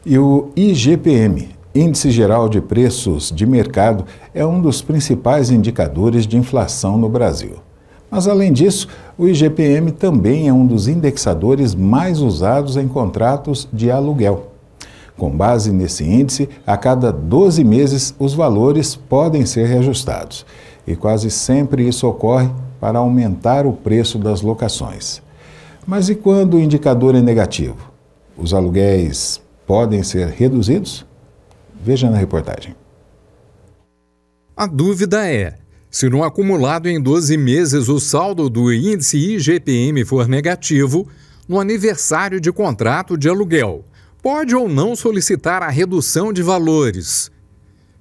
E o IGPM, Índice Geral de Preços de Mercado, é um dos principais indicadores de inflação no Brasil. Mas, além disso, o IGPM também é um dos indexadores mais usados em contratos de aluguel. Com base nesse índice, a cada 12 meses os valores podem ser reajustados. E quase sempre isso ocorre para aumentar o preço das locações. Mas e quando o indicador é negativo? Os aluguéis podem ser reduzidos? Veja na reportagem. A dúvida é: se no acumulado em 12 meses o saldo do índice IGPM for negativo, no aniversário de contrato de aluguel, pode ou não solicitar a redução de valores?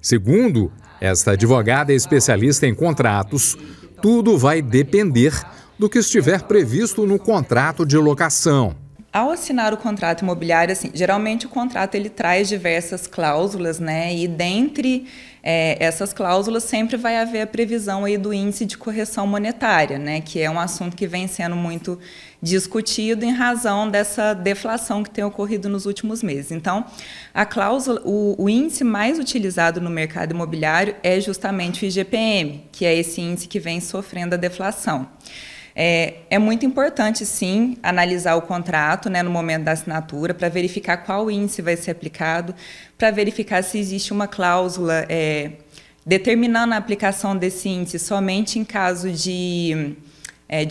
Segundo esta advogada especialista em contratos, tudo vai depender do que estiver previsto no contrato de locação. Ao assinar o contrato imobiliário, geralmente o contrato ele traz diversas cláusulas, né? E dentre essas cláusulas sempre vai haver a previsão aí do índice de correção monetária, né? Que é um assunto que vem sendo muito discutido em razão dessa deflação que tem ocorrido nos últimos meses. Então, a cláusula, o índice mais utilizado no mercado imobiliário é justamente o IGPM, que é esse índice que vem sofrendo a deflação. É muito importante, sim, analisar o contrato, né, no momento da assinatura, para verificar qual índice vai ser aplicado, para verificar se existe uma cláusula determinando a aplicação desse índice somente em caso de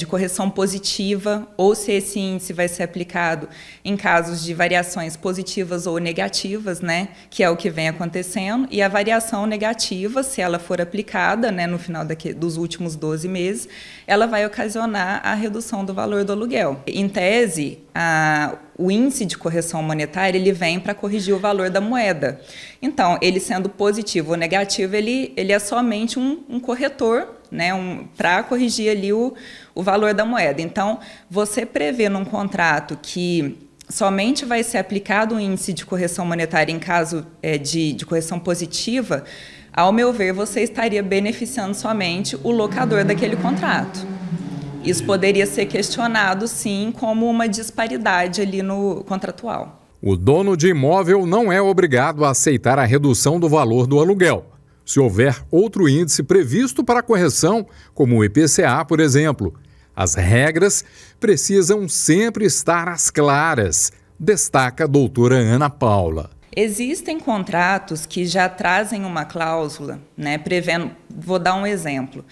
correção positiva, ou se esse índice vai ser aplicado em casos de variações positivas ou negativas, né, que é o que vem acontecendo, e a variação negativa, se ela for aplicada, né, no final dos últimos 12 meses, ela vai ocasionar a redução do valor do aluguel. Em tese, o índice de correção monetária ele vem para corrigir o valor da moeda. Então, ele sendo positivo ou negativo, ele é somente um corretor, né, para corrigir ali o valor da moeda. Então, você prevê num contrato que somente vai ser aplicado um índice de correção monetária em caso de correção positiva, ao meu ver, você estaria beneficiando somente o locador daquele contrato. Isso poderia ser questionado, sim, como uma disparidade ali no contratual. O dono de imóvel não é obrigado a aceitar a redução do valor do aluguel, se houver outro índice previsto para correção, como o IPCA, por exemplo. As regras precisam sempre estar às claras, destaca a doutora Ana Paula. Existem contratos que já trazem uma cláusula, né, prevendo, vou dar um exemplo,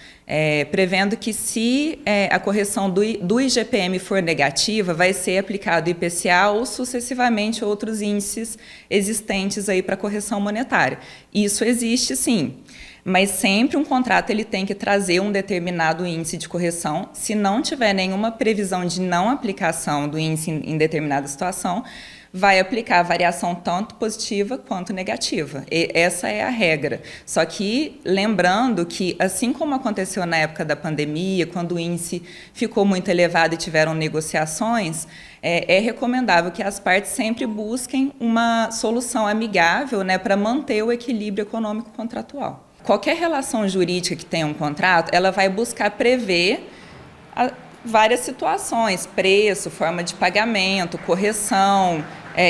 prevendo que se a correção do IGPM for negativa, vai ser aplicado o IPCA ou sucessivamente outros índices existentes aí para correção monetária. Isso existe sim, mas sempre um contrato ele tem que trazer um determinado índice de correção. Se não tiver nenhuma previsão de não aplicação do índice em determinada situação, vai aplicar a variação tanto positiva quanto negativa. E essa é a regra. Só que, lembrando que, assim como aconteceu na época da pandemia, quando o índice ficou muito elevado e tiveram negociações, é recomendável que as partes sempre busquem uma solução amigável, né, para manter o equilíbrio econômico contratual. Qualquer relação jurídica que tenha um contrato, ela vai buscar prever várias situações: preço, forma de pagamento, correção,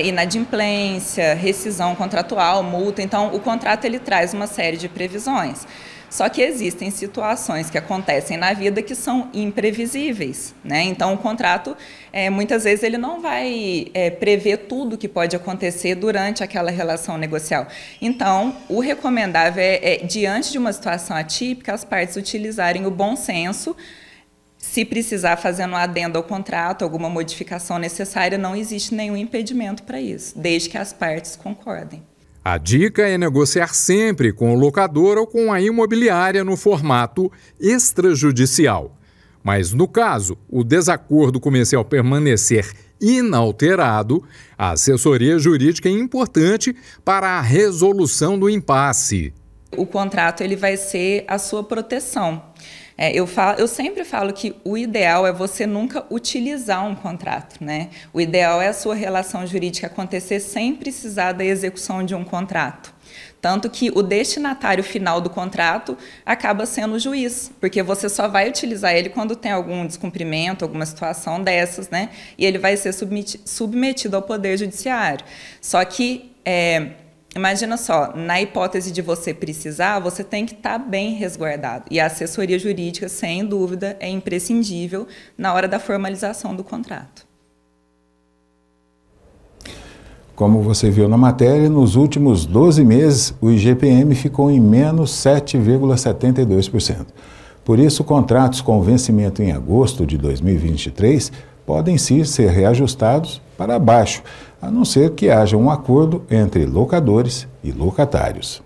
inadimplência, rescisão contratual, multa. Então, o contrato ele traz uma série de previsões. Só que existem situações que acontecem na vida que são imprevisíveis, né? Então, o contrato, muitas vezes, ele não vai prever tudo que pode acontecer durante aquela relação negocial. Então, o recomendável diante de uma situação atípica, as partes utilizarem o bom senso. Se precisar fazer um adendo ao contrato, alguma modificação necessária, não existe nenhum impedimento para isso, desde que as partes concordem. A dica é negociar sempre com o locador ou com a imobiliária no formato extrajudicial. Mas, no caso, o desacordo comercial permanecer inalterado, a assessoria jurídica é importante para a resolução do impasse. O contrato ele vai ser a sua proteção. Eu sempre falo que o ideal é você nunca utilizar um contrato, né? O ideal é a sua relação jurídica acontecer sem precisar da execução de um contrato. Tanto que o destinatário final do contrato acaba sendo o juiz, porque você só vai utilizar ele quando tem algum descumprimento, alguma situação dessas, né? E ele vai ser submetido ao Poder Judiciário. Só que Imagina só, na hipótese de você precisar, você tem que estar bem resguardado. E a assessoria jurídica, sem dúvida, é imprescindível na hora da formalização do contrato. Como você viu na matéria, nos últimos 12 meses, o IGPM ficou em menos 7,72%. Por isso, contratos com vencimento em agosto de 2023 podem sim ser reajustados para baixo, a não ser que haja um acordo entre locadores e locatários.